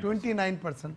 29%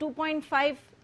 2.5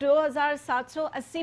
2780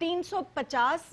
350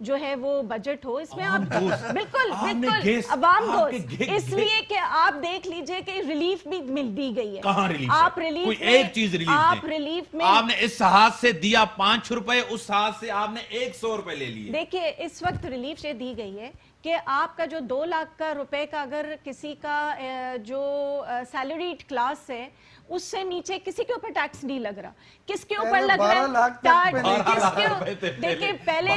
جو ہے وہ بجٹ ہو، اس میں آپ دوست، بالکل آپ نے بالکل گیس، عوام آپ کے دوست، اس لیے کہ آپ دیکھ لیجئے کہ ریلیف بھی مل دی گئی ہے. کہاں ریلیف؟ آپ ریلیف کوئی میں، ایک چیز ریلیف آپ دیں. ریلیف میں، آپ نے اس ہاتھ سے دیا 5 روپے، اس ہاتھ سے آپ نے 100 روپے لے لیے. دیکھیے اس وقت ریلیف یہ دی گئی ہے کہ آپ کا جو 2 لاکھ کا روپے کا اگر کسی کا جو سیلریڈ کلاس ہے اس سے نیچے کسی کے اوپر ٹیکس نہیں لگ رہا. کس کے اوپر لگ رہا ہے؟ دیکھیں پہلے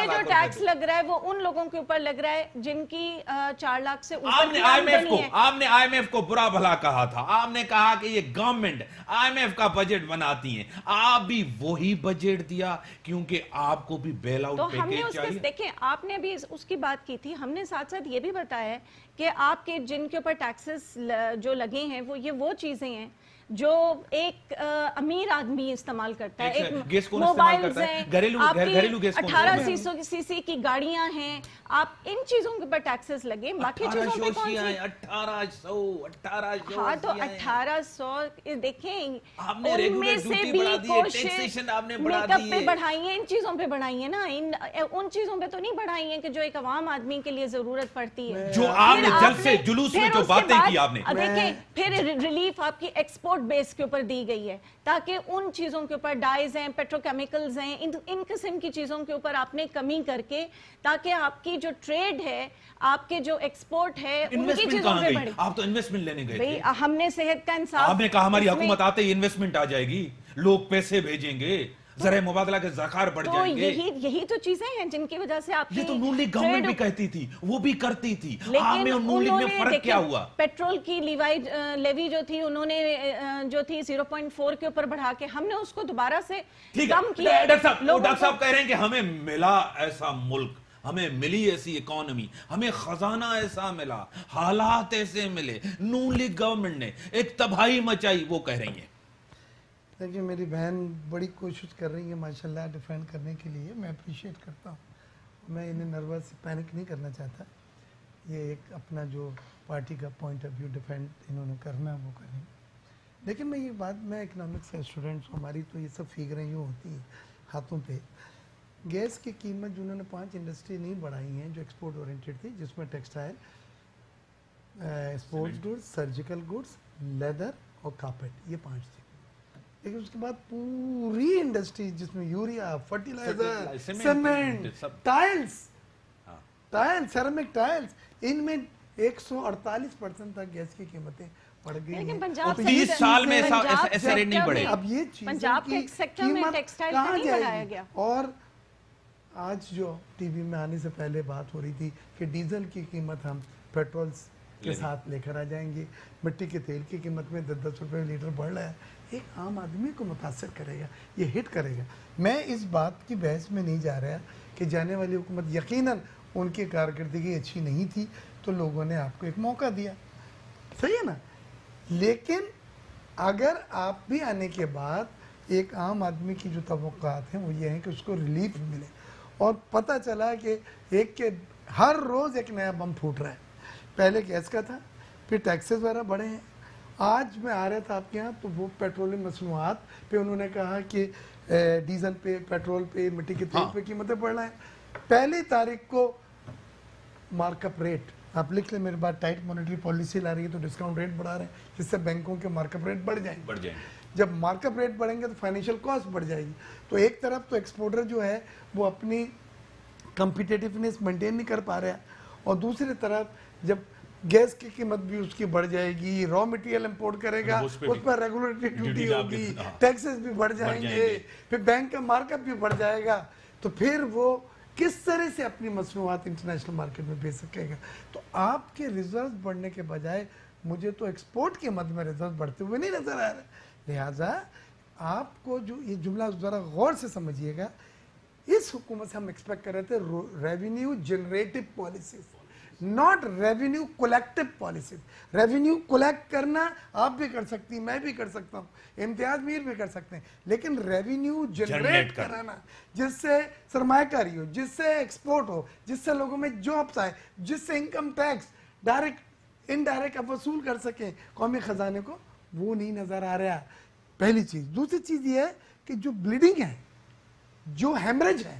جو ٹیکس لگ رہا ہے وہ ان لوگوں کے اوپر لگ رہا ہے جن کی 4 لاکھ سے اوپر کی آمدنی ہے. آپ نے آئی ایم ایف کو برا بھلا کہا تھا، آپ نے کہا کہ یہ گورنمنٹ آئی ایم ایف کا بجٹ بناتی ہیں. آپ بھی وہی بجٹ دیا کیونکہ آپ کو بھی بیل آؤٹ پیکیج چاہیے. دیکھیں آپ نے بھی اس کی بات کی تھی، ہم نے ساتھ ساتھ یہ بھی بتایا ہے کہ آپ کے جن کے اوپر ٹیکسز جو لگے ہیں وہ چیزیں ہیں جو ایک امیر آدمی استعمال کرتا ہے. ایک موبائلز ہیں، آپ کی 1800 سی سی کی گاڑیاں ہیں، آپ ان چیزوں کے اوپر ٹیکسز لگے. باقی چیزوں پہ کون سی؟ 1800 ہاں تو 1800 دیکھیں ان میں سے بھی کوشش میک اپ پہ بڑھائی ہیں، ان چیزوں پہ بڑھائی ہیں نا، ان چیزوں پہ تو نہیں بڑھائی ہیں کہ جو ایک عوام آدمی کے لیے ضرورت پڑتی ہے. جو آپ نے جلسے جلوس میں جو باتیں کی آپ نے، دیکھیں پھر ریلیف آپ کی ایکسپورٹ بیس کے اوپر دی گئی ہے تاکہ ان چیزوں کے اوپر ڈائز ہیں، پیٹرو کیمیکلز ہیں، ان قسم کی چیزوں کے اوپر آپ نے کمی کر کے تاکہ آپ کی جو ٹریڈ ہے، آپ کے جو ایکسپورٹ ہے، ان کی چیزوں پہ بڑھے. آپ تو انویسٹمنٹ لینے گئے تھے. ہم نے صحت کا انصاف، آپ نے کہا ہماری حکومت آتے ہی انویسٹمنٹ آ جائے گی، لوگ پیسے بھیجیں گے، زرعی مبادلہ کے ذخائر بڑھ جائیں گے. یہی تو چیزیں ہیں جن کی وجہ سے آپ کی یہ تو نون لیگ گورنمنٹ بھی کہتی تھی، وہ بھی کرتی تھی. آپ میں اور نون لیگ میں فرق کیا ہوا؟ پیٹرول کی لیوی جو تھی انہوں نے جو تھی 0.4 کے اوپر بڑھا کے ہم نے اس کو دوبارہ سے کم کیا. ڈاکٹر صاحب کہہ رہے ہیں کہ ہمیں ملا ایسا ملک، ہمیں ملی ایسی اکانومی، ہمیں خزانہ ایسا ملا، حالات ایسے ملے. نون لیگ گورنمنٹ نے ایک تباہی مچائی، وہ کہہ رہی ہیں. دیکھیے میری بہن بڑی کوشش کر رہی ہے ماشاءاللہ ڈیفینڈ کرنے کے لیے، میں اپریشیٹ کرتا ہوں. میں انہیں نروس پینک نہیں کرنا چاہتا. یہ ایک اپنا جو پارٹی کا پوائنٹ آف ویو ڈیفینڈ انہوں نے کرنا وہ کریں. لیکن میں یہ بات، میں اکنامکس کا اسٹوڈنٹس، ہماری تو یہ سب فگریں یوں ہوتی ہیں ہاتھوں پہ. گیس کی قیمت جو انہوں نے 5 انڈسٹری نہیں بڑھائی ہیں جو ایکسپورٹ اورینٹڈ تھی، جس میں textile, sports goods, surgical goods, leather اور کارپیٹ، یہ 5 تھی. لیکن اس کے بعد پوری انڈسٹری جس میں urea, fertiliser, cement, tile, ceramic tiles, ان میں 148% تک گیس کی قیمتیں بڑھ گئی ہیں. 20 سال میں ایسے ریٹ نہیں بڑھے. اب یہ چیزوں کی قیمت کہاں جائے گی؟ اور آج جو ٹی وی میں آنے سے پہلے بات ہو رہی تھی کہ ڈیزل کی قیمت ہم پیٹرولز کے ساتھ لے کر آ جائیں گے، مٹی کے تیل کی قیمت میں 10 روپے لیٹر بڑھ رہا ہے. ایک عام آدمی کو متاثر کرے گا، یہ ہٹ کرے گا. میں اس بات کی بحث میں نہیں جا رہا کہ جانے والی حکومت یقیناً ان کی کارکردگی اچھی نہیں تھی تو لوگوں نے آپ کو ایک موقع دیا، صحیح ہے نا. لیکن اگر آپ بھی آنے کے بعد ایک عام آدمی کی جو توقعات ہیں وہ یہ ہیں کہ اس کو ریلیف ملے، اور پتہ چلا کہ ایک کے ہر روز ایک نیا بم پھوٹ رہا ہے. پہلے گیس کا تھا، پھر ٹیکسز وغیرہ بڑھے ہیں. آج میں آ رہا تھا آپ کے یہاں تو وہ پیٹرولیم مصنوعات پہ انہوں نے کہا کہ ڈیزل پہ، پیٹرول پہ، مٹی کے تیل پہ قیمتیں بڑھ رہا ہے. 1 تاریخ کو مارک اپ ریٹ، آپ لکھ لیں میرے بعد، ٹائٹ مانیٹری پالیسی لا رہی ہے تو ڈسکاؤنٹ ریٹ بڑھا رہے ہیں جس سے بینکوں کے مارک اپ ریٹ بڑھ جائیں گے. جب مارک اپ ریٹ بڑھیں گے تو فائنینشیل کاسٹ بڑھ جائے گی. تو ایک طرف تو ایکسپورٹر جو ہے وہ اپنی کمپیٹیٹیونیس مینٹین نہیں کر پا رہا ہے، اور دوسری طرف جب گیس کی قیمت بھی اس کی بڑھ جائے گی، را مٹیریل امپورٹ کرے گا اس پر ریگولیٹری ڈیوٹی ہوگی، ٹیکسز بھی بڑھ جائیں گے، پھر بینک کا مارک اپ بھی بڑھ جائے گا، تو پھر وہ کس طرح سے اپنی مصنوعات انٹرنیشنل مارکیٹ میں بیچ سکے گا. تو آپ کے ریزرو بڑھنے کے بجائے مجھے تو ایکسپورٹ کے مد میں ریزرو بڑھتے ہوئے نہیں نظر آ رہا. لہٰذا آپ کو جو یہ جملہ ذرا غور سے سمجھیے گا، اس حکومت سے ہم ایکسپیکٹ کر رہے تھے revenue generative policies, not revenue collective policies. Revenue collect کرنا آپ بھی کر سکتی، میں بھی کر سکتا ہوں، امتیاز میر بھی کر سکتے ہیں، لیکن ریونیو جنریٹ کرانا جس سے سرمایہ کاری ہو، جس سے ایکسپورٹ ہو، جس سے لوگوں میں جابس آئے، جس سے انکم ٹیکس ڈائریکٹ انڈائریکٹ آپ وصول کر سکیں قومی خزانے کو، وہ نہیں نظر آ رہا. پہلی چیز. دوسری چیز یہ ہے کہ جو بلیڈنگ ہے، جو ہیمریج ہے،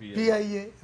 PIA,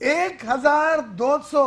1200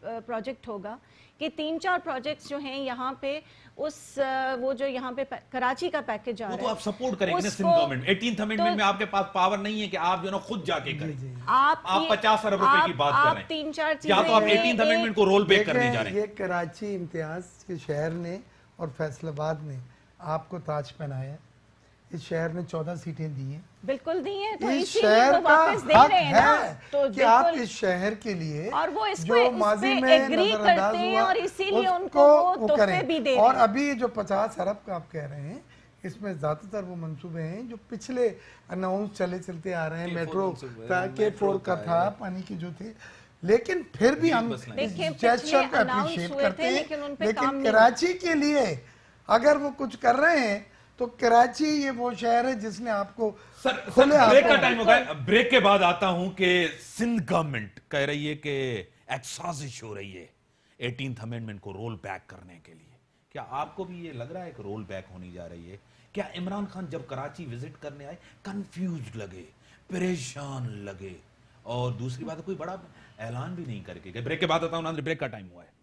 پروجیکٹ ہوگا کہ 3-4 پروجیکٹس جو ہیں یہاں پہ وہ جو یہاں پہ کراچی کا پیکج آ رہا ہے وہ تو آپ سپورٹ کریں گے سندھ گورنمنٹ 18th امینڈمنٹ میں آپ کے پاس پاور نہیں ہے کہ آپ جو نا خود جا کے کریں آپ 50 ارب روپے کی بات کر رہے ہیں کیا تو آپ 18th امینڈمنٹ کو رول بیک کرنے جا رہے ہیں یہ کراچی امتیاز کے شہر نے اور فیصل آباد نے آپ کو تاج پہنایا ہے اس شہر نے 14 سیٹیں دی ہیں بالکل دی ہیں تو اس اسی لیے شہر تو کا واپس دے حق رہے ہیں نا ہے تو کہ آپ اس شہر کے لیے اور وہ اس جو پہ ماضی میں ایگری نظر کرتے انداز ہیں ہوا اور اسی لیے ان اس کو وہ وہ تحفے کریں بھی دے اور رہے ہیں ابھی جو 50 ارب کا آپ کہہ رہے ہیں اس میں زیادہ تر وہ منصوبے ہیں جو پچھلے اناؤنس چلتے آ رہے ہیں میٹرو K4 کا تھا پانی کی جو تھے لیکن پھر بھی ہم اس جیسچر کو اپریشیٹ کرتے ہیں لیکن کراچی کے لیے اگر وہ کچھ کر رہے ہیں تو کراچی یہ وہ شہر ہے جس نے آپ کو بریک کا ٹائم ہو گیا بریک کے بعد آتا ہوں کہ سندھ گورنمنٹ کہہ رہی ہے کہ ایک سازش ہو رہی ہے 18th امینڈمنٹ کو رول بیک کرنے کے لیے کیا آپ کو بھی یہ لگ رہا ہے کہ رول بیک ہونی جا رہی ہے کیا عمران خان جب کراچی وزٹ کرنے آئے کنفیوزڈ لگے پریشان لگے اور دوسری بات کوئی بڑا اعلان بھی نہیں کر کے گئے بریک کے بعد آتا ہوں ناظرین بریک کا ٹائم ہوا ہے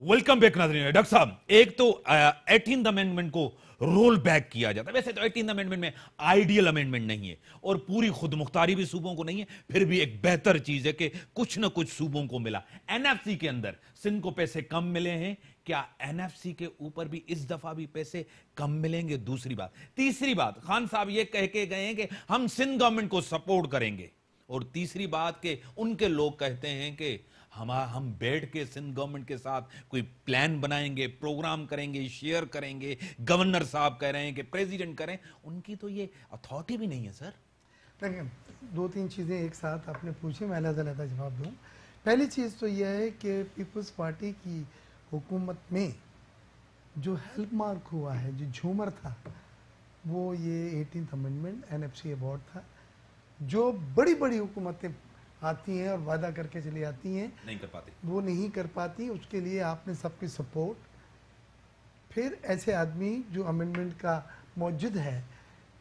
ویلکم بیک ناظرین ڈاکٹر صاحب ایک تو 18th امینڈمنٹ کو رول بیک کیا جاتا ہے ویسے تو 18th امینڈمنٹ میں آئیڈیل امینڈمنٹ نہیں ہے اور پوری خود مختاری بھی صوبوں کو نہیں ہے پھر بھی ایک بہتر چیز ہے کہ کچھ نہ کچھ صوبوں کو ملا NFC کے اندر سندھ کو پیسے کم ملے ہیں کیا NFC کے اوپر بھی اس دفعہ بھی پیسے کم ملیں گے دوسری بات تیسری بات خان صاحب یہ کہہ کے گئے ہیں کہ ہم سندھ گورنمنٹ کو سپورٹ کریں گے اور تیسری بات کہ ان کے لوگ کہتے ہیں کہ ہم بیٹھ کے سندھ گورنمنٹ کے ساتھ کوئی پلان بنائیں گے پروگرام کریں گے شیئر کریں گے گورنر صاحب کہہ رہے ہیں کہ پریزیڈنٹ کریں ان کی تو یہ اتھارٹی بھی نہیں ہے سر دیکھیں 2-3 چیزیں ایک ساتھ آپ نے پوچھی میں علیحدہ جواب دوں پہلی چیز تو یہ ہے کہ پیپلز پارٹی کی حکومت میں جو ہیلپ مارک ہوا ہے جو جھومر تھا وہ یہ 18th امینڈمنٹ NFC ایوارڈ تھا جو بڑی بڑی حکومتیں آتی ہیں اور وعدہ کر کے چلی آتی ہیں نہیں کر پاتے وہ نہیں کر پاتی اس کے لیے آپ نے سب کی سپورٹ پھر ایسے آدمی جو امینڈمنٹ کا موجد ہے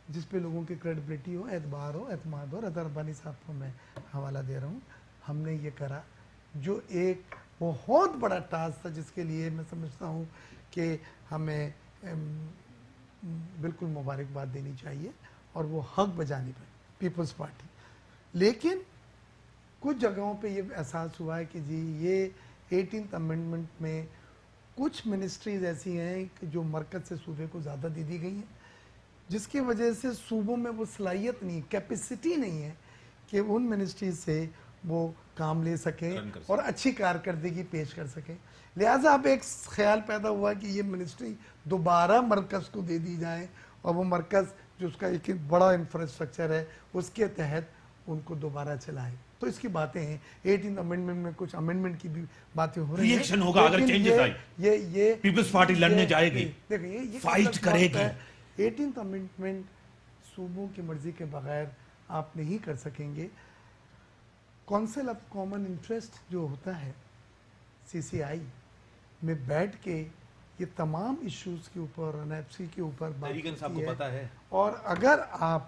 جس پہ لوگوں کی کریڈیبلٹی ہو اعتبار ہو اعتماد ہو رضا ربانی صاحب کو میں حوالہ دے رہا ہوں ہم نے یہ کرا جو ایک بہت بڑا ٹاسک تھا جس کے لیے میں سمجھتا ہوں کہ ہمیں بالکل مبارکباد دینی چاہیے اور وہ حق بجانب ہے پیپلز پارٹی لیکن کچھ جگہوں پہ یہ احساس ہوا ہے کہ جی یہ 18th امینڈمنٹ میں کچھ منسٹریز ایسی ہیں کہ جو مرکز سے صوبے کو زیادہ دی گئی ہیں جس کی وجہ سے صوبوں میں وہ صلاحیت نہیں کیپیسٹی نہیں ہے کہ ان منسٹریز سے وہ کام لے سکیں اور اچھی کارکردگی پیش کر سکیں لہٰذا اب ایک خیال پیدا ہوا کہ یہ منسٹری دوبارہ مرکز کو دے دی جائے اور وہ مرکز جو اس کا ایک بڑا انفراسٹرکچر ہے اس کے تحت ان کو دوبارہ چلائے تو اس کی باتیں ہیں 18th امینڈمنٹ میں کچھ امینڈمنٹ کی بھی باتیں ہو رہی ہیں ریئیکشن ہوگا اگر چینجز آئی یہ پیپلز پارٹی لڑنے جائے گی دیکھیں فائٹ کرے گی 18th امینڈمنٹ صوبوں کی مرضی کے بغیر آپ نہیں کر سکیں گے کونسل آف کامن انٹرسٹ جو ہوتا ہے CCI میں بیٹھ کے یہ تمام ایشوز کے اوپر NFC کے اوپر بات ہوتی ہے اور اگر آپ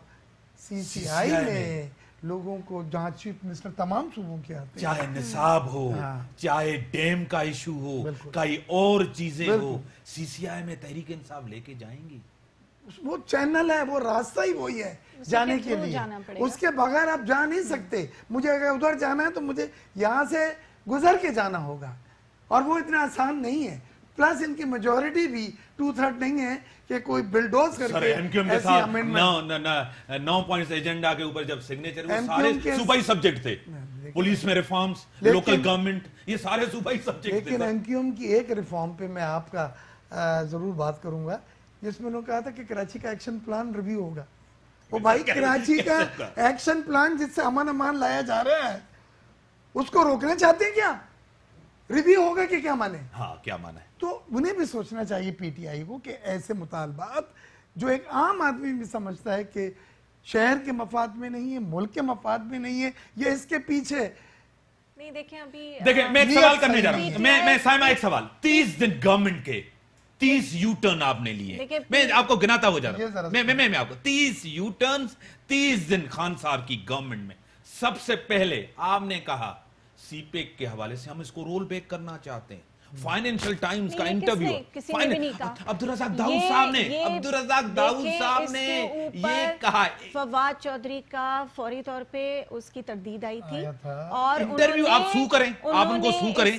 CCI میں لوگوں کو جہاں چیف منسٹر تمام صوبوں کے آتے ہیں چاہے نصاب ہو چاہے ڈیم کا ایشو ہو کئی اور چیزیں ہو CCI میں تحریک انصاف لے کے جائیں گی وہ چینل ہے وہ راستہ ہی وہی ہے جانے کے لیے اس کے بغیر آپ جا نہیں سکتے مجھے اگر ادھر جانا ہے تو مجھے یہاں سے گزر کے جانا ہوگا اور وہ اتنا آسان نہیں ہے پلس ان کی میجورٹی بھی 2/3 نہیں ہے کہ کوئی بلڈوز کر کے ایسی امینڈمنٹ 9 پوائنٹس ایجنڈا کے اوپر جب سگنیچر وہ سارے صوبائی سبجیکٹ تھے پولیس میں ریفارمز لوکل گورنمنٹ یہ سارے صوبائی سبجیکٹ تھے لیکن MQM کی ایک ریفارم پہ میں آپ کا ضرور بات کروں گا جس میں انہوں نے کہا تھا کہ کراچی کا ایکشن پلان ریویو ہوگا وہ بھائی کراچی کا ایکشن پلان جس سے امن امان لایا جا رہا ہے اس کو روکنا چاہتے ہیں کیا ریویو ہوگا کہ کیا مانے ہاں کیا مانا ہے تو انہیں بھی سوچنا چاہیے PTI کو کہ ایسے مطالبات جو ایک عام آدمی بھی سمجھتا ہے کہ شہر کے مفاد میں نہیں ہے ملک کے مفاد میں نہیں ہے یا اس کے پیچھے نہیں دیکھیں ابھی دیکھیں میں ایک سوال کرنے جا رہا ہوں میں سائمہ ایک سوال 30 دن گورنمنٹ کے 30 یو ٹرن آپ نے لیے میں آپ کو گناتا ہو جا رہا ہوں میں آپ کو 30 یو ٹرنز 30 دن خان صاحب کی گورنمنٹ میں سب سے پہلے آپ نے کہا سی پیک کے حوالے سے ہم اس کو رول بیک کرنا چاہتے ہیں. فائنینشل ٹائمز کا انٹرویو عبدالرزاق داؤد صاحب نے یہ کہا. فواد چودھری کا فوری طور پہ اس کی تردید آئی تھی اور انٹرویو آپ سو کریں, آپ ان کو سو کریں,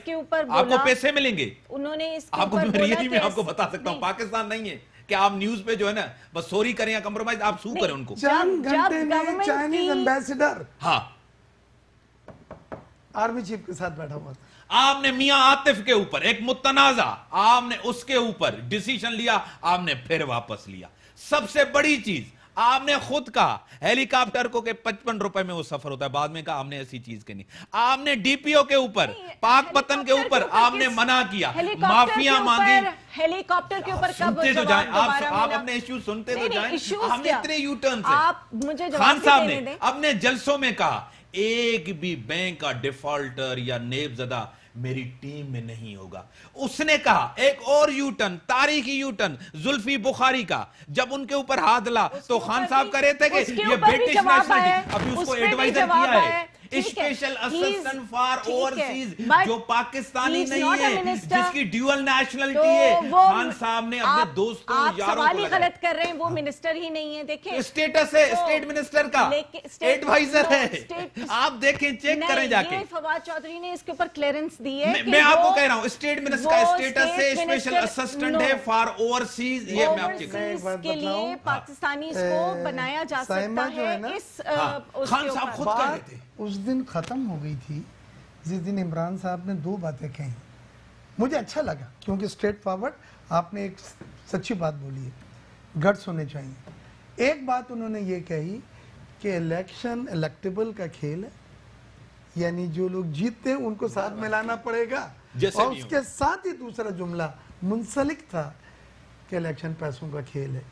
آپ کو پیسے ملیں گے. انہوں نے اس آپ کو میں آپ کو بتا سکتا ہوں پاکستان نہیں ہے کہ آپ نیوز پہ جو ہے نا بس سوری کریں یا کمپرومائز, آپ سو کریں ان کو. چند گھنٹے میں چائنیز ایمبیسڈر ہاں آرمی چیف کے ساتھ بیٹھا ہوا تھا. آپ نے میاں عاطف کے اوپر ایک متنازع, آپ نے اس کے اوپر ڈیسیشن لیا, آپ نے پھر واپس لیا. سب سے بڑی چیز آپ نے خود کہا ہیلی کاپٹر کو کہ 55 روپے میں وہ سفر ہوتا ہے, بعد میں کہا ہم نے ایسی چیز کی نہیں. آپ نے ڈی پی او کے اوپر, پاک پتن کے اوپر آپ نے منع کیا, معافیاں مانگی. ہیلی کاپٹر کے اوپر کب سنتے تو جائیں, آپ اپنے ایشو سنتے تو جائیں. ہم نے اتنے یو ٹرن سے خان صاحب نے اپنے جلسوں میں کہا ایک بھی بینک کا ڈیفالٹر یا نیب زدہ میری ٹیم میں نہیں ہوگا. اس نے کہا ایک اور یو ٹرن, تاریخی یو ٹرن زلفی بخاری کا, جب ان کے اوپر ہاتھ لا تو خان صاحب کہہ رہے تھے کہ یہ برٹش نیشنلٹی, ابھی اس کو ایڈوائزر کیا ہے اسپیشل اسسٹنٹ فار اوورسیز, جو پاکستانی نہیں ہے, جس کی ڈیول نیشنلٹی ہے. خان صاحب نے اپنے دوستوں یاروں کو غلط کر رہے ہیں, وہ منسٹر ہی نہیں ہے. دیکھیں اسٹیٹس ہے اسٹیٹ منسٹر کا, ایڈوائزر ہے, آپ دیکھیں چیک کریں جا کے. فواد چودھری نے اس کے اوپر کلیئرنس دی ہے. میں آپ کو کہہ رہا ہوں اسٹیٹ منسٹر کا اسٹیٹس ہے اسپیشل اسسٹنٹ ہے فار اوورسیز. یہ میں آپ چیک کے لیے پاکستانی کو بنایا جا سکتا ہے. اس خان صاحب خود کہہ رہے تھے اس دن ختم ہو گئی تھی جس دن عمران صاحب نے 2 باتیں کہیں. مجھے اچھا لگا کیونکہ اسٹریٹ فارورڈ آپ نے ایک سچی بات بولی ہے, گٹس ہونے چاہیے. ایک بات انہوں نے یہ کہی کہ الیکشن الیکٹیبل کا کھیل ہے, یعنی جو لوگ جیتتے ہیں ان کو ساتھ میں لانا پڑے گا. اور اس کے ساتھ ہی دوسرا جملہ منسلک تھا کہ الیکشن پیسوں کا کھیل ہے,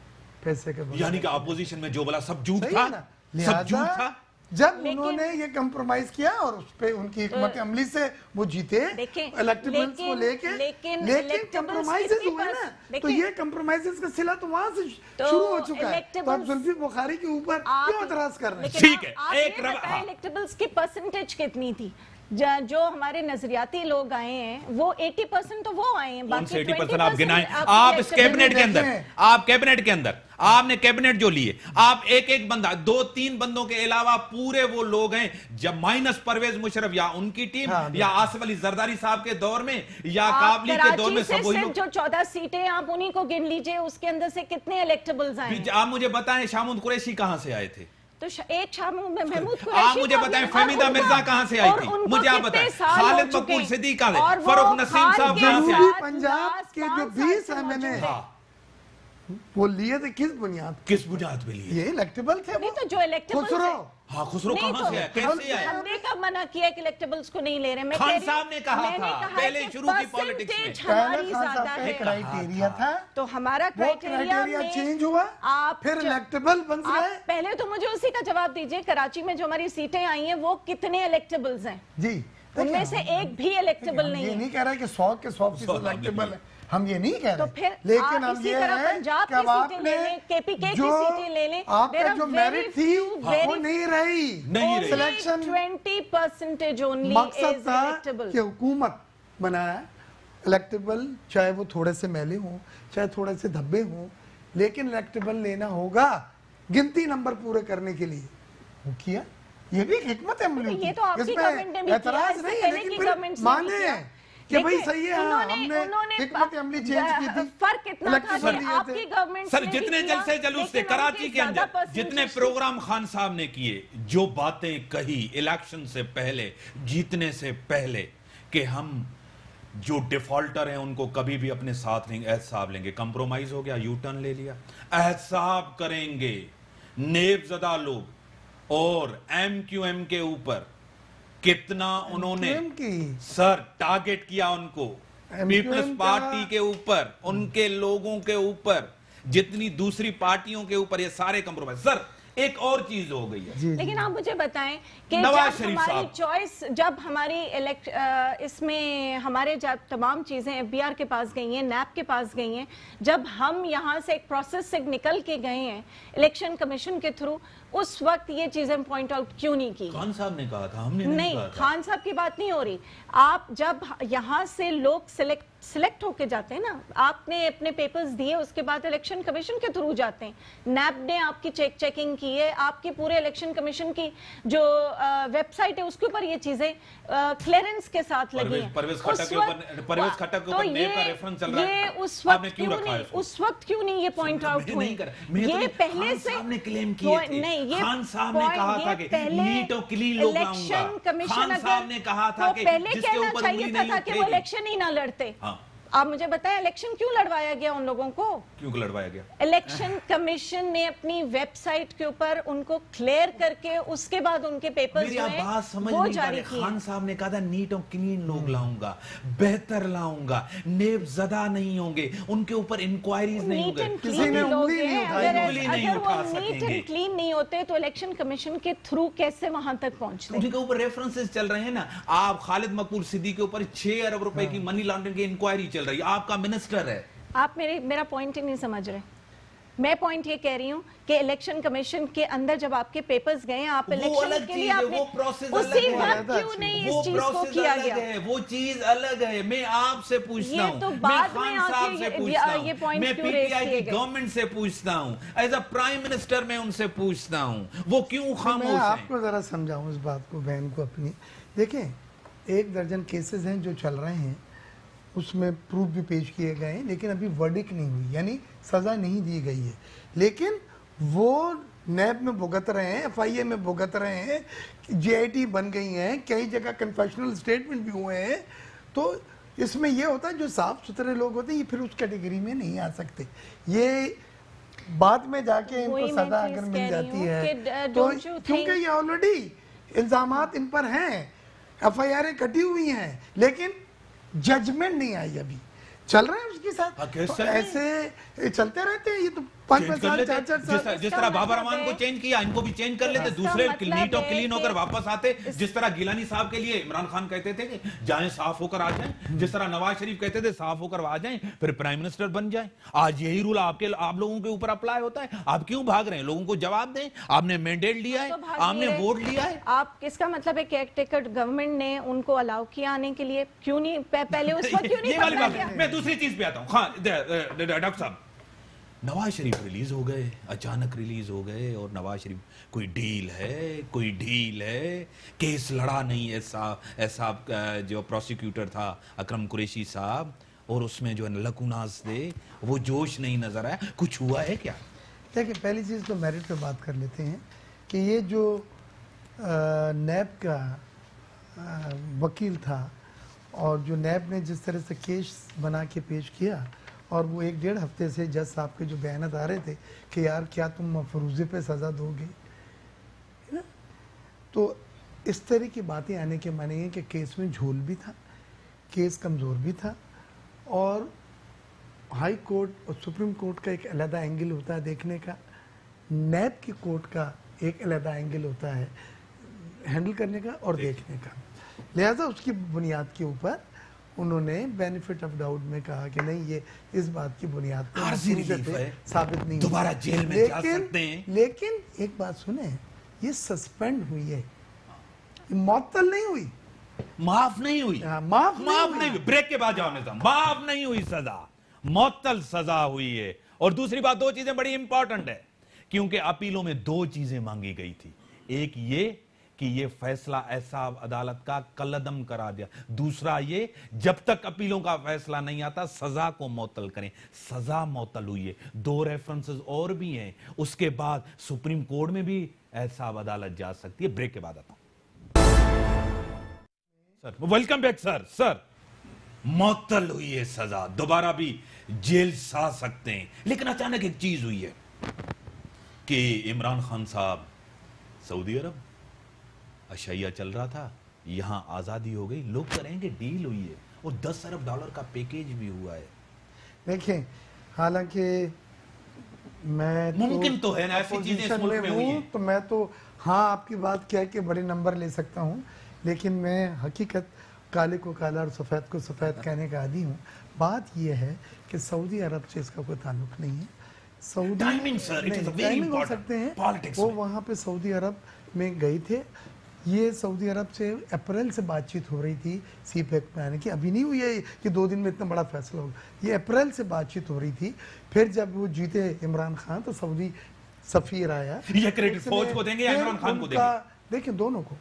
پیسے کے بغیر. یعنی کہ اپوزیشن میں جو بولا سب جھوٹ تھا, سب جھوٹ تھا. جب انہوں نے یہ کمپرومائز کیا اور اس پہ ان کی حکمت عملی سے وہ جیتے الیکٹیبلز کو لے کے, لیکن کمپرومائزز ہوئے نا, تو یہ کمپرومائزز کا صلہ تو وہاں سے شروع ہو چکا ہے. تو آپ زلفی بخاری کے اوپر کیوں اعتراض کر رہے ہیں؟ ٹھیک ہے, ایک الیکٹیبلز کی پرسنٹیج کتنی تھی؟ جو ہمارے نظریاتی لوگ آئے ہیں وہ 80% تو وہ آئے ہیں, باقی 80% آپ گنائیں. آپ اس کیبنٹ کے اندر, آپ کیبنٹ کے اندر, آپ نے کیبنٹ جو لیے, آپ ایک ایک بندہ 2-3 بندوں کے علاوہ پورے وہ لوگ ہیں جب مائنس پرویز مشرف یا ان کی ٹیم یا آصف علی زرداری صاحب کے دور میں یا قابلی کے دور میں, سب وہی لوگ. جو 14 سیٹیں آپ انہی کو گن لیجئے, اس کے اندر سے کتنے الیکٹیبلز آئے ہیں؟ آپ مجھے بتائیں شامود قریشی کہاں سے آئے تھے؟ تو ایک محمود قریشی, آپ مجھے بتائیں فہمیدہ مرزا کہاں سے آئی تھی؟ مجھے آپ بتائیں خالد مقبول صدیق کہاں سے, فروخ نسیم صاحب کہاں سے آئے؟ پنجاب کے جو 20 ہیں میں نے وہ لیے تھے کس بنیاد پہ لیے؟ یہ الیکٹیبل تھے. نہیں تو جو الیکٹیبلز خسرو, ہاں خسرو کہاں سے آئے, کیسے آئے؟ ہم نے کب منع کیا کہ الیکٹیبلز کو نہیں لے رہے؟ خان صاحب نے کہا تھا پہلے شروع کی پالیٹکس میں, ہماری زیادہ ہے. کرائیٹیریا تھا تو ہمارا کرائیٹیریا چینج ہوا, پھر الیکٹیبل بن گئے. پہلے تو مجھے اسی کا جواب دیجئے, کراچی میں جو ہماری سیٹیں آئی ہیں وہ کتنے الیکٹیبلز ہیں؟ جی ان میں سے ایک بھی الیکٹیبل نہیں ہے. یہ نہیں کہہ رہا کہ 100 کے 100% الیکٹیبل ہے, ہم یہ نہیں کہہ رہے, لیکن ہم یہ ہے کہ اب آپ نے جو آپ کا جو میرٹ تھی وہ نہیں رہی. سلیکشن 20% مقصد تھا کہ حکومت بنایا الیکٹیبل, چاہے وہ تھوڑے سے میلے ہوں چاہے تھوڑے سے دھبے ہوں, لیکن الیکٹیبل لینا ہوگا گنتی نمبر پورے کرنے کے لیے. وہ کیا, یہ بھی ایک حکمت عملی ہوتی ہے, اس میں اعتراض نہیں ہے, لیکن پھر مانیں کہ بھئی صحیح ہے ہم نے حکمت عملی چینج کی تھی. فرق اتنا تھا کہ آپ کی گورنمنٹ سر جتنے جلسے جلوس تھے کراچی کے اندر, جتنے پروگرام خان صاحب نے کیے, جو باتیں کہی الیکشن سے پہلے, جیتنے سے پہلے, کہ ہم جو ڈیفالٹر ہیں ان کو کبھی بھی اپنے ساتھ نہیں, احتساب لیں گے. کمپرومائز ہو گیا, یو ٹرن لے لیا, احتساب کریں گے. نیب زدہ لوگ اور ایم کیو ایم کے اوپر کتنا انہوں نے سر ٹارگٹ کیا, ان کو پیپلز پارٹی کے اوپر, ان کے لوگوں کے اوپر, جتنی دوسری پارٹیوں کے اوپر, یہ سارے کمپرومائز. سر ایک اور چیز ہو گئی ہے. لیکن آپ مجھے بتائیں کہ نواز جب شریف ہماری صاحب چوائس، جب ہماری اس میں ہمارے تمام چیزیں ایف بی آر کے پاس گئی ہیں، نیب کے پاس گئی ہیں، جب ہم یہاں سے ایک پروسیس سے نکل کے گئے ہیں الیکشن کمیشن کے تھرو، اس وقت یہ چیزیں پوائنٹ آؤٹ کیوں نہیں کی؟ خان صاحب نے کہا تھا، ہم نے نہیں کہا تھا. خان صاحب کی بات نہیں ہو رہی. آپ جب یہاں سے لوگ سلیکٹ ہو کے جاتے ہیں نا، آپ نے اپنے پیپرز دیے، اس کے بعد الیکشن کمیشن کے تھرو جاتے ہیں. نیب نے آپ کی چیکنگ کی ہے، آپ کی پورے الیکشن کمیشن کی جو ویب سائٹ ہے اس کے اوپر یہ چیزیں کلیئرنس کے ساتھ لگی ہیں. پرویز کھٹک کے اوپر نیب کا ریفرنس چل رہا ہے. یہ اس وقت کیوں نہیں یہ پوائنٹ آؤٹ ہوئی؟ یہ پہلے سے خان صاحب نے کلیم کیے تھے. خان صاحب نے کہا تھا کہ نیٹ اور کلین لوگ لاؤں گا. خان صاحب نے کہا تھا کہ جس کے اوپر انگلی نہیں تھا کہ وہ الیکشن ہی نہ لڑتے. آپ مجھے بتائیں الیکشن کیوں لڑوایا گیا ان لوگوں کو؟ کیوں لڑوایا گیا؟ الیکشن کمیشن نے اپنی ویب سائٹ کے اوپر ان کو کلیئر کر کے اس کے بعد ان کے پیپرز جو ہیں وہ جاری کیے. خان صاحب نے کہا تھا نیٹ اور کلین لوگ لاؤں گا، بہتر لاؤں گا، نیب زدہ نہیں ہوں گے، ان کے اوپر انکوائریز نہیں ہوں گے. کسی نے انگلی نہیں اٹھائی. اگر وہ نیٹ اینڈ کلین نہیں ہوتے تو الیکشن کمیشن کے تھرو کیسے وہاں تک پہنچتے؟ ان کے اوپر ریفرنسز چل رہے ہیں نا. آپ خالد مقبول صدیقی کے اوپر 6 ارب روپے کی منی لانڈرنگ کی انکوائری چل رہی ہے. آپ کا منسٹر ہے. آپ میرا پوائنٹ ہی نہیں سمجھ رہے. میں پوائنٹ یہ کہہ رہی ہوں کہ الیکشن کمیشن کے اندر جب آپ کے پیپرز گئے ہیں، آپ الیکشن کے لیے آپ نے اسی وقت کیوں نہیں اس چیز کو کیا گیا؟ وہ چیز الگ ہے. میں آپ سے پوچھتا ہوں، میں خان صاحب سے پوچھتا ہوں، میں پی ٹی آئی کی گورنمنٹ سے پوچھتا ہوں، ایز اے پرائم منسٹر میں ان سے پوچھتا ہوں، وہ کیوں خاموش ہیں؟ میں آپ کو ذرا سمجھاؤں اس بات کو، بہن کو اپنی. دیکھیں 1 درجن کیسز ہیں جو چل رہے ہیں، اس میں پروف بھی پیش کیے گئے ہیں، لیکن ابھی ورڈک نہیں ہوئی، یعنی سزا نہیں دی گئی ہے. لیکن وہ نیب میں بھگت رہے ہیں، ایف آئی اے میں بھگت رہے ہیں، جے آئی ٹی بن گئی ہیں، کئی جگہ کنفیشنل اسٹیٹمنٹ بھی ہوئے ہیں. تو اس میں یہ ہوتا ہے جو صاف ستھرے لوگ ہوتے ہیں یہ پھر اس کیٹیگری میں نہیں آ سکتے. یہ بعد میں جا کے ان کو سزا اگر مل جاتی ہے تو، کیونکہ یہ آلریڈی الزامات ان پر ہیں، ایف آئی آریں کٹی ہوئی ہیں، لیکن ججمنٹ نہیں آئی. ابھی چل رہے ہیں اس کے ساتھ. ایسے چلتے رہتے ہیں یہ تو 5 سال 4 سال. جس طرح بابر رحمان کو چینج کیا، ان کو بھی چینج کر لیتے، دوسرے نیٹ اور کلین ہو کر واپس آتے. جس طرح گیلانی صاحب کے لیے عمران خان کہتے تھے کہ جائیں صاف ہو کر آ جائیں، جس طرح نواز شریف کہتے تھے صاف ہو کر آ جائیں پھر پرائم منسٹر بن جائیں. آج یہی رول آپ لوگوں کے اوپر اپلائی ہوتا ہے. آپ کیوں بھاگ رہے ہیں؟ لوگوں کو جواب دیں. آپ نے مینڈیٹ لیا ہے، آپ نے ووٹ لیا ہے. آپ اس کا مطلب ہے کیئر ٹیکر گورنمنٹ نے ان کو الاؤ کیا آنے کے لیے، کیوں نہیں پہلے اس وقت کیوں نہیں پکڑا گیا؟ میں دوسری چیز پہ آتا ہوں. ڈاکٹر صاحب، نواز شریف ریلیز ہو گئے، اچانک ریلیز ہو گئے، اور نواز شریف کوئی ڈیل ہے، کیس لڑا نہیں ایسا جو پروسیکیوٹر تھا اکرم قریشی صاحب، اور اس میں جو لکوناز تھے وہ جوش نہیں نظر آیا. کچھ ہوا ہے کیا؟ دیکھیں پہلی چیز تو میرٹ پہ بات کر لیتے ہیں کہ یہ جو نیب کا وکیل تھا اور جو نیب نے جس طرح سے کیس بنا کے پیش کیا، اور وہ 1-1.5 ہفتے سے جج صاحب کے جو بیانات آ رہے تھے کہ یار کیا تم مفروضے پہ سزا دو گے، تو اس طرح کی باتیں آنے کے معنی ہے کہ کیس میں جھول بھی تھا، کیس کمزور بھی تھا، اور ہائی کورٹ اور سپریم کورٹ کا ایک علیحدہ اینگل ہوتا ہے دیکھنے کا، نیب کی کورٹ کا ایک علیحدہ اینگل ہوتا ہے ہینڈل کرنے کا اور دیکھنے کا. لہذا اس کی بنیاد کے اوپر انہوں نے بینیفٹ آف ڈاؤٹ میں کہا کہ نہیں، یہ اس بات کی بنیاد پر ثابت نہیں، دوبارہ جیل میں جا سکتے ہیں. لیکن ایک بات سنیں، یہ سسپینڈ ہوئی ہے، معطل نہیں ہوئی، معاف نہیں ہوئی. بریک کے بعد جاؤ نظام. معاف نہیں ہوئی سزا، معطل سزا ہوئی ہے. اور دوسری بات، 2 چیزیں بڑی امپورٹنٹ ہے، کیونکہ اپیلوں میں 2 چیزیں مانگی گئی تھی. ایک یہ کہ یہ فیصلہ احساب عدالت کا کالعدم کرا دیا. دوسرا یہ جب تک اپیلوں کا فیصلہ نہیں آتا سزا کو معطل کریں. سزا معطل ہوئی ہے. 2 ریفرنسز اور بھی ہیں. اس کے بعد سپریم کورٹ میں بھی احساب عدالت جا سکتی ہے. بریک کے بعد آتا ہوں. Sir welcome back. سر معطل ہوئی ہے سزا، دوبارہ بھی جیل سا سکتے ہیں. لیکن اچانک ایک چیز ہوئی ہے کہ عمران خان صاحب سعودی عرب، اشیاء چل رہا تھا، یہاں آزادی ہو گئی. لوگ کریں گے ڈیل ہوئی ہے اور $10 ارب کا پیکیج بھی ہوا ہے. دیکھیں حالانکہ میں ممکن تو ہے نا ایسی چیزیں اس ملک میں ہوئی ہیں. تو میں تو ہاں آپ کی بات کہہ کے بڑے نمبر لے سکتا ہوں، لیکن میں حقیقت کالے کو کالا اور سفید کو سفید کہنے کا عادی ہوں. بات یہ ہے کہ سعودی عرب سے اس کا کوئی تعلق نہیں ہے. سعودی Timing, sir, it is a very timing who important سکتے ہیں، politics وہ میں. وہاں پہ سعودی عرب میں گئے تھے. یہ سعودی عرب سے اپریل سے بات چیت ہو رہی تھی سی پیک میں آنے کی، ابھی نہیں ہوئی ہے کہ 2 دن میں اتنا بڑا فیصلہ ہوگا. یہ اپریل سے بات چیت ہو رہی تھی. پھر جب وہ جیتے عمران خان تو سعودی سفیر آیا. یہ کریڈٹ فوج کو دیں گے یا عمران خان کو دیں گے؟ دیکھیں دونوں کو.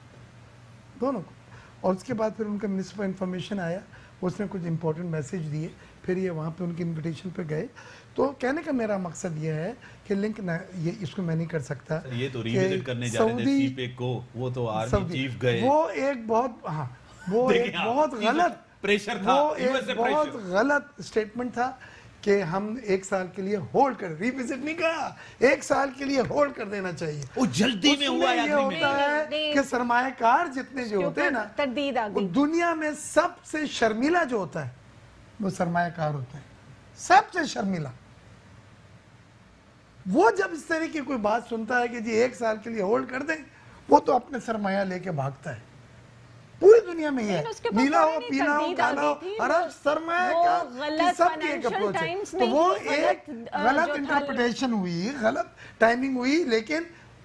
اور اس کے بعد پھر ان کا منسٹر آف انفارمیشن آیا، اس نے کچھ امپورٹنٹ میسیج دیے، پھر یہ وہاں پہ ان کی انویٹیشن پہ گئے. تو کہنے کا میرا مقصد یہ ہے کہ لنک یہ اس کو میں نہیں کر سکتا. یہ تو ریویزٹ کرنے جا رہے تھے سی پیک کو، وہ تو آرمی چیف گئے. وہ ایک بہت غلط پریشر تھا، وہ ایک بہت غلط اسٹیٹمنٹ تھا کہ ہم 1 سال کے لیے ہولڈ کر، ریوزٹ نہیں کہا، 1 سال کے لیے ہولڈ کر دینا چاہیے. وہ جلدی میں ہوا یہ ہوتا ہے کہ سرمایہ کار جتنے جو ہوتے ہیں نا، تردید آ گئی. دنیا میں سب سے شرمیلا جو ہوتا ہے وہ سرمایہ کار ہوتا ہے، سب سے شرمیلا. وہ جب اس طرح کی کوئی بات سنتا ہے کہ جی 1 سال کے لیے ہولڈ کر دیں، وہ تو اپنے سرمایہ لے کے بھاگتا ہے. پوری دنیا میں ہے، نیلا ہو پیلا ہو کالا ہو، ہر سرمایہ کار کی سب کی ایک اپروچ ہے. تو وہ ایک غلط انٹرپریٹیشن ہوئی، غلط ٹائمنگ ہوئی. لیکن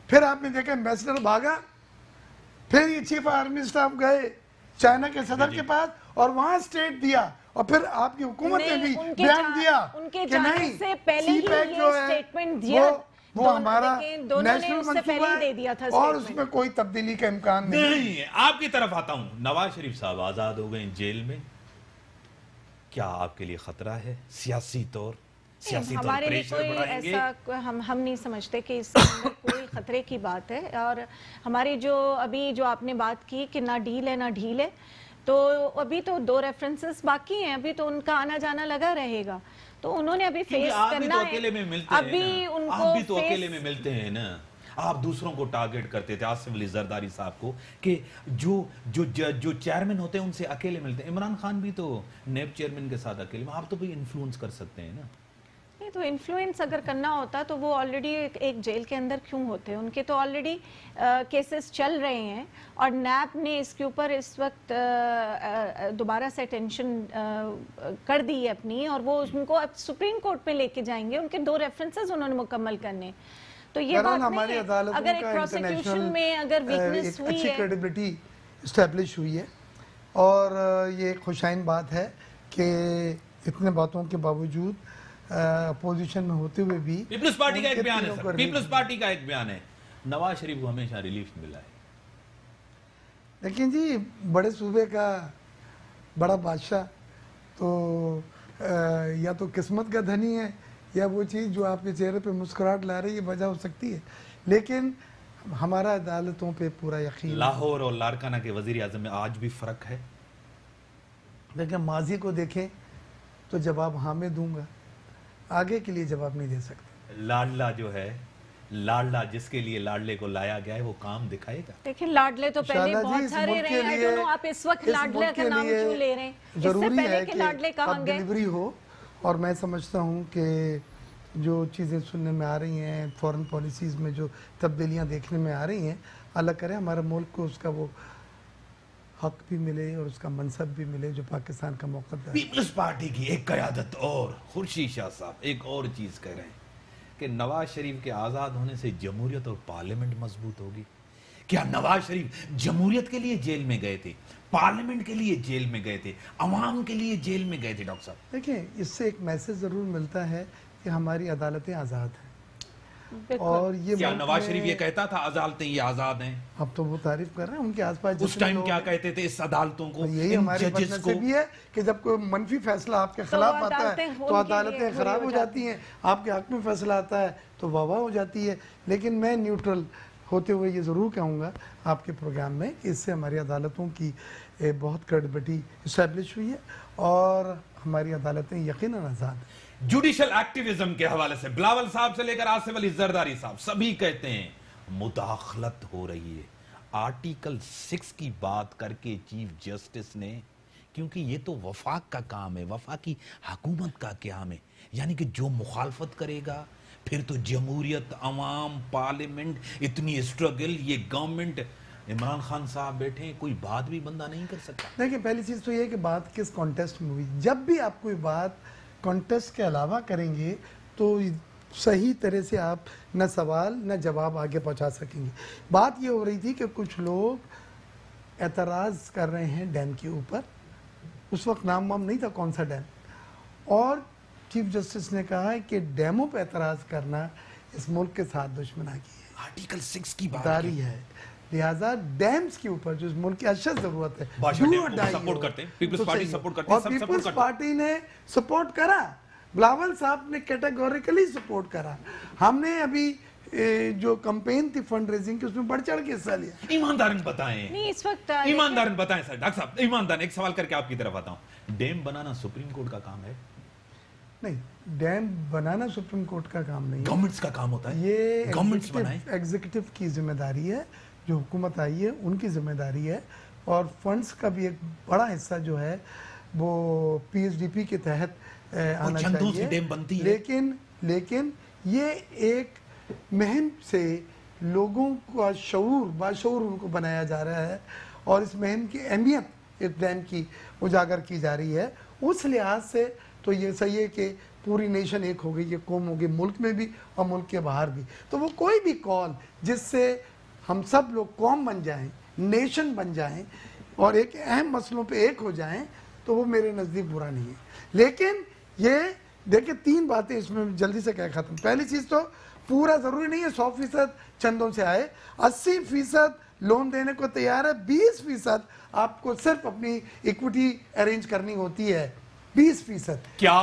پھر آپ نے دیکھا ایمبیسڈر بھاگا، پھر یہ چیف آرمی سٹاف گئے چائنا کے صدر کے پاس اور وہاں اسٹیٹ دیا، اور پھر آپ کی حکومت نے بھی بیان دیا کہ نہیں سی پیک جو ہے وہ ہمارا نیشنل منصوبہ ہے اور اس میں کوئی تبدیلی کا امکان نہیں ہے. آپ کی طرف آتا ہوں. نواز شریف صاحب آزاد ہو گئے جیل میں، کیا آپ کے لیے خطرہ ہے سیاسی طور؟ ہمارے لیے کوئی ایسا ہم نہیں سمجھتے کہ اس میں کوئی خطرے کی بات ہے. اور ہماری جو ابھی جو آپ نے بات کی کہ نہ ڈیل ہے نہ ڈھیل ہے، تو ابھی تو 2 ریفرنسز باقی ہیں، ابھی تو ان کا آنا جانا لگا رہے گا. تو انہوں نے ابھی فیس کرنا ہے. ابھی ان کو آپ بھی تو اکیلے میں ملتے ہیں نا. آپ دوسروں کو ٹارگٹ کرتے تھے، آصف علی زرداری صاحب کو، کہ جو چیئرمین ہوتے ہیں ان سے اکیلے ملتے ہیں. عمران خان بھی تو نیب چیئرمین کے ساتھ اکیلے میں. آپ تو بھی انفلوئنس کر سکتے ہیں نا. تو انفلوئنس اگر کرنا ہوتا تو وہ آلریڈی ایک جیل کے اندر کیوں ہوتے؟ ان کے تو آلریڈی کیسز چل رہے ہیں، اور نیب نے اس کے اوپر اس وقت دوبارہ سے اٹینشن کر دی ہے اپنی، اور وہ ان کو اب سپریم کورٹ پہ لے کے جائیں گے. ان کے 2 ریفرنسز انہوں نے مکمل کرنے. تو یہ بات نہیں ہے. اگر ایک پروسیکیوشن میں اگر ویکنس ہوئی ہے، اچھی کریڈیبلٹی اسٹیبلش ہوئی ہے، اور یہ خوشائن بات ہے کہ اتنے باتوں کے باوجود اپوزیشن میں ہوتے ہوئے بھی پیپلز پارٹی کا ایک بیان ہے سر، پیپلز پارٹی کا ایک بیان ہے، نواز شریف کو ہمیشہ ریلیف ملا ہے. لیکن جی بڑے صوبے کا بڑا بادشاہ تو یا تو قسمت کا دھنی ہے، یا وہ چیز جو آپ کے چہرے پہ مسکراہٹ لا رہی ہے وجہ ہو سکتی ہے. لیکن ہمارا عدالتوں پہ پورا یقین. لاہور اور لارکانہ کے وزیر اعظم میں آج بھی فرق ہے. لیکن ماضی کو دیکھیں تو جواب ہاں میں دوں گا، آگے کے لیے جواب نہیں دے سکتا. لاڈلا جو ہے، لاڈلا جس کے لیے لاڈلے کو لایا گیا ہے، وہ کام دکھائے گا. دیکھیں لاڈلے تو پہلے بہت سارے رہے ہیں. I don't know آپ اس وقت لاڈلے کا نام کیوں لے رہے ہیں؟ اس سے پہلے کہ لاڈلے کہاں گئے. ڈیلیوری ہو. اور میں سمجھتا ہوں کہ جو چیزیں سننے میں آ رہی ہیں، فورن پالیسیز میں جو تبدیلیاں دیکھنے میں آ رہی ہیں، اللہ کرے ہمارا ملک کو اس کا وہ حق بھی ملے اور اس کا منصب بھی ملے جو پاکستان کا مقدر ہے. پیپلز پارٹی کی ایک قیادت اور خورشید شاہ صاحب ایک اور چیز کہہ رہے ہیں کہ نواز شریف کے آزاد ہونے سے جمہوریت اور پارلیمنٹ مضبوط ہوگی. کیا نواز شریف جمہوریت کے لیے جیل میں گئے تھے، پارلیمنٹ کے لیے جیل میں گئے تھے، عوام کے لیے جیل میں گئے تھے؟ ڈاکٹر صاحب دیکھیں، اس سے ایک میسج ضرور ملتا ہے کہ ہماری عدالتیں آزاد ہیں. اور یہ کیا نواز شریف یہ کہتا تھا عدالتیں یہ آزاد ہیں؟ اب تو وہ تعریف کر رہے ہیں ان کے آس پاس. اس ٹائم کیا کہتے تھے اس عدالتوں کو؟ یہی ہماری بدنصیبی بھی ہے کہ جب کوئی منفی فیصلہ آپ کے خلاف آتا ہے تو عدالتیں خراب ہو جاتی ہیں، آپ کے حق میں فیصلہ آتا ہے تو واہ واہ ہو جاتی ہے. لیکن میں نیوٹرل ہوتے ہوئے یہ ضرور کہوں گا آپ کے پروگرام میں کہ اس سے ہماری عدالتوں کی بہت کریڈیبلٹی اسٹیبلش ہوئی ہے اور ہماری عدالتیں یقیناً آزاد ہیں. جوڈیشل ایکٹیویزم کے حوالے سے بلاول صاحب سے لے کر آصف علی زرداری صاحب سبھی کہتے ہیں مداخلت ہو رہی ہے. آرٹیکل 6 کی بات کر کے چیف جسٹس نے، کیونکہ یہ تو وفاق کا کام ہے، وفاقی حکومت کا کام ہے، یعنی کہ جو مخالفت کرے گا پھر تو جمہوریت، عوام، پارلیمنٹ، اتنی اسٹرگل، یہ گورنمنٹ، عمران خان صاحب بیٹھے ہیں، کوئی بات بھی بندہ نہیں کر سکتا. دیکھیں پہلی چیز تو یہ ہے کہ بات کس کانٹیسٹ میں ہوئی. جب بھی آپ کوئی بات کانٹیسٹ کے علاوہ کریں گے تو صحیح طرح سے آپ نہ سوال نہ جواب آگے پہنچا سکیں گے. بات یہ ہو رہی تھی کہ کچھ لوگ اعتراض کر رہے ہیں ڈیم کے اوپر. اس وقت نام وام نہیں تھا کون سا ڈیم, اور چیف جسٹس نے کہا ہے کہ ڈیموں پہ اعتراض کرنا اس ملک کے ساتھ دشمنی کی ہے, آرٹیکل 6 کی بات داری ہے. لہٰذا ڈیمز کے اوپر جو اس ملک کی اشد ضرورت ہے, بادشاہ ڈیم کو سپورٹ کرتے ہیں, پیپلز پارٹی سپورٹ کرتی ہے, اور سب سپورٹ پیپلز کرتے پارٹی نے سپورٹ کرا, بلاول صاحب نے کیٹیگوریکلی سپورٹ کرا. ہم نے ابھی جو کمپین تھی فنڈ ریزنگ کی اس میں بڑھ چڑھ کے حصہ لیا. ہیں. ایماندارن بتائیں, نہیں اس وقت ایماندارن بتائیں سر, ڈاکٹر صاحب ایماندارن, ایک سوال کر کے آپ کی طرف آتا ہوں. ڈیم بنانا سپریم کورٹ کا کام ہے؟ نہیں, ڈیم بنانا سپریم کورٹ کا کام نہیں ہے, گورنمنٹس کا کام ہوتا ہے. یہ گورنمنٹس بنائیں. ایگزیکٹو کی ذمہ داری ہے, جو حکومت آئی ہے ان کی ذمہ داری ہے. اور فنڈز کا بھی ایک بڑا حصہ جو ہے وہ پی ایس ڈی پی کے تحت آنا چندوں سے چاہیے. ڈیم بنتی ہے. لیکن یہ ایک مہم سے لوگوں کا شعور, باشعور ان کو بنایا جا رہا ہے, اور اس مہم کی اہمیت اس ڈیم کی اجاگر کی جا رہی ہے. اس لحاظ سے تو یہ صحیح ہے کہ پوری نیشن ایک ہو گئی, یہ قوم ہو گئی ملک میں بھی اور ملک کے باہر بھی. تو وہ کوئی بھی کال جس سے ہم سب لوگ قوم بن جائیں, نیشن بن جائیں اور ایک اہم مسئلوں پہ ایک ہو جائیں, تو وہ میرے نزدیک برا نہیں ہے. لیکن یہ دیکھیں 3 باتیں اس میں جلدی سے کیا ختم. پہلی چیز تو پورا ضروری نہیں ہے 100% چندوں سے آئے, 80% لون دینے کو تیار ہے, 20% آپ کو صرف اپنی ایکوٹی ارینج کرنی ہوتی ہے. 20% کیا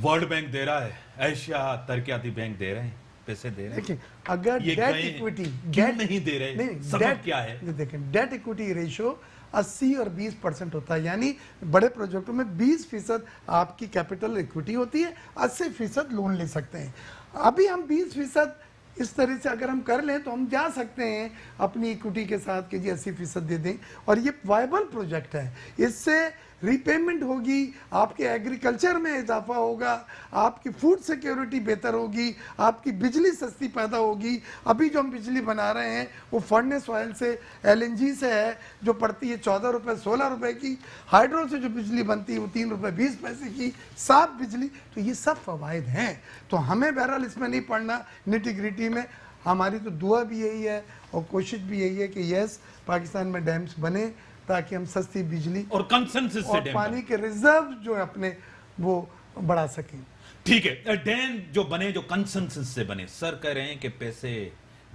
ورلڈ بینک دے رہا ہے, ایشیا ترقیاتی بینک دے رہے ہیں, پیسے دے رہے ہیں؟ دیکھیں اگر یہ ڈیٹ گئے ہیں, ایکوٹی کیوں نہیں دے رہے, سبب کیا ہے؟ دیکھیں ڈیٹ ایکوٹی ریشو 80 اور 20% ہوتا ہے, یعنی بڑے پروجیکٹوں میں 20% آپ کی کیپٹل ایکوٹی ہوتی ہے, 80% لون لے سکتے ہیں. ابھی ہم 20% اس طرح سے اگر ہم کر لیں تو ہم جا سکتے ہیں اپنی ایکوٹی کے ساتھ کہ جی 80% دے دیں, اور یہ وائبل پروجیکٹ ہے. اس سے ری پیمنٹ ہوگی, آپ کے ایگریکلچر میں اضافہ ہوگا, آپ کی فوڈ سیکیورٹی بہتر ہوگی, آپ کی بجلی سستی پیدا ہوگی. ابھی جو ہم بجلی بنا رہے ہیں وہ فرنس آئل سے, ایل این جی سے ہے, جو پڑتی ہے 14 روپے 16 روپے کی. ہائیڈرو سے جو بجلی بنتی ہے وہ 3 روپے 20 پیسے کی, صاف بجلی. تو یہ سب فوائد ہیں. تو ہمیں بہرحال اس میں نہیں پڑنا نیٹی گریٹی میں. ہماری تو دعا بھی یہی ہے اور کوشش بھی یہی ہے کہ یس پاکستان میں ڈیمز بنے تاکہ ہم سستی بجلی اور کنسنسس سے اور ڈیم پانی کے ریزرو جو ہے اپنے وہ بڑھا سکیں. ٹھیک ہے, ڈیم جو بنے جو کنسنسس سے بنے. سر کہہ رہے ہیں کہ پیسے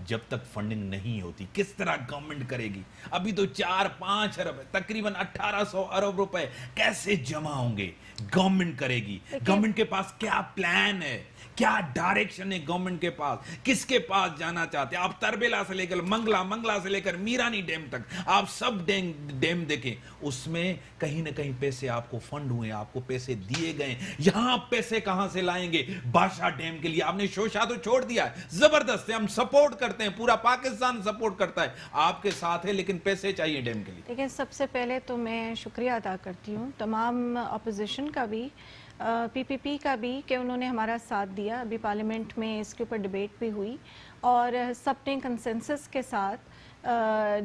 جب تک فنڈنگ نہیں ہوتی کس طرح گورنمنٹ کرے گی؟ ابھی تو 4-5 ارب تقریباً 1800 ارب روپے کیسے جمع ہوں گے؟ گورنمنٹ کرے گی. گورنمنٹ کے پاس کیا پلان ہے, کیا ڈائریکشن ہے گورنمنٹ کے پاس, کس کے پاس جانا چاہتے ہیں آپ؟ تربیلا سے لے کر منگلا سے لے کر میرانی ڈیم تک آپ سب ڈیم دیکھیں, اس میں کہیں نہ کہیں پیسے آپ کو فنڈ ہوئے, آپ کو پیسے دیے گئے. یہاں پیسے کہاں سے لائیں گے؟ بادشاہ ڈیم کے لیے آپ نے شوشا تو چھوڑ دیا ہے, زبردست ہے, ہم سپورٹ کرتے ہیں, پورا پاکستان سپورٹ کرتا ہے, آپ کے ساتھ ہے, لیکن پیسے چاہیے ڈیم کے لیے. دیکھیں سب سے پہلے تو میں شکریہ ادا کرتی ہوں تمام اپوزیشن کا بھی, پی پی پی کا بھی, کہ انہوں نے ہمارا ساتھ دیا. ابھی پارلیمنٹ میں اس کے اوپر ڈیبیٹ بھی ہوئی اور سب نے کنسنسس کے ساتھ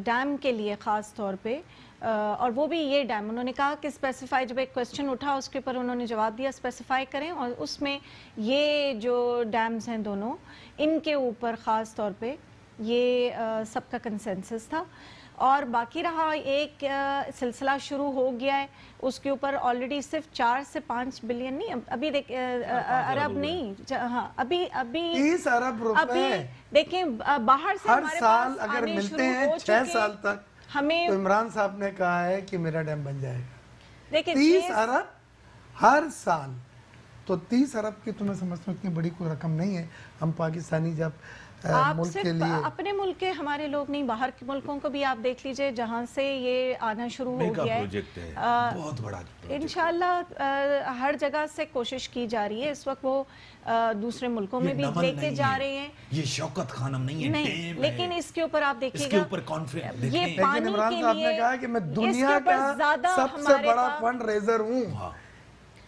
ڈیم کے لیے خاص طور پہ, اور وہ بھی یہ ڈیم انہوں نے کہا کہ اسپیسیفائی, جب ایک کوسچن اٹھا اس کے اوپر انہوں نے جواب دیا اسپیسیفائی کریں, اور اس میں یہ جو ڈیمز ہیں دونوں ان کے اوپر خاص طور پہ یہ سب کا کنسنسس تھا. اور باقی رہا ایک سلسلہ شروع ہو گیا ہے, اس کے اوپر آلریڈی صرف 4 سے 5 بلین نہیں, ابھی ارب نہیں, ہاں ابھی 30 ارب روپے دیکھیں باہر سے ہر ہمارے سال پاس اگر آنے ملتے ہیں شروع ہو 6 سال تک. ہمیں تو عمران صاحب نے کہا ہے کہ میرا ڈیم بن جائے گا. دیکھیں 30 ارب ہر سال. تو 30 ارب کی تو میں سمجھتا ہوں اتنی بڑی کوئی رقم نہیں ہے. ہم پاکستانی جب آپ ملک کے صرف لیے, اپنے ملک کے ہمارے لوگ نہیں, باہر کے ملکوں کو بھی آپ دیکھ لیجئے جہاں سے یہ آنا شروع ہو گیا ہے. پروجیکٹ ہے بہت بڑا, انشاءاللہ ہر جگہ سے کوشش کی جا رہی ہے. اس وقت وہ دوسرے ملکوں میں بھی لے کے جا رہے ہیں. یہ شوکت خانم نہیں ہے, نہیں, لیکن اس کے اوپر آپ دیکھیے اس کے گا اوپر کانفیڈنس. یہ لیکن پانی عمران کے صاحب نے لیے کہا کہ میں دنیا کا سب سے بڑا فنڈ ریزر ہوں.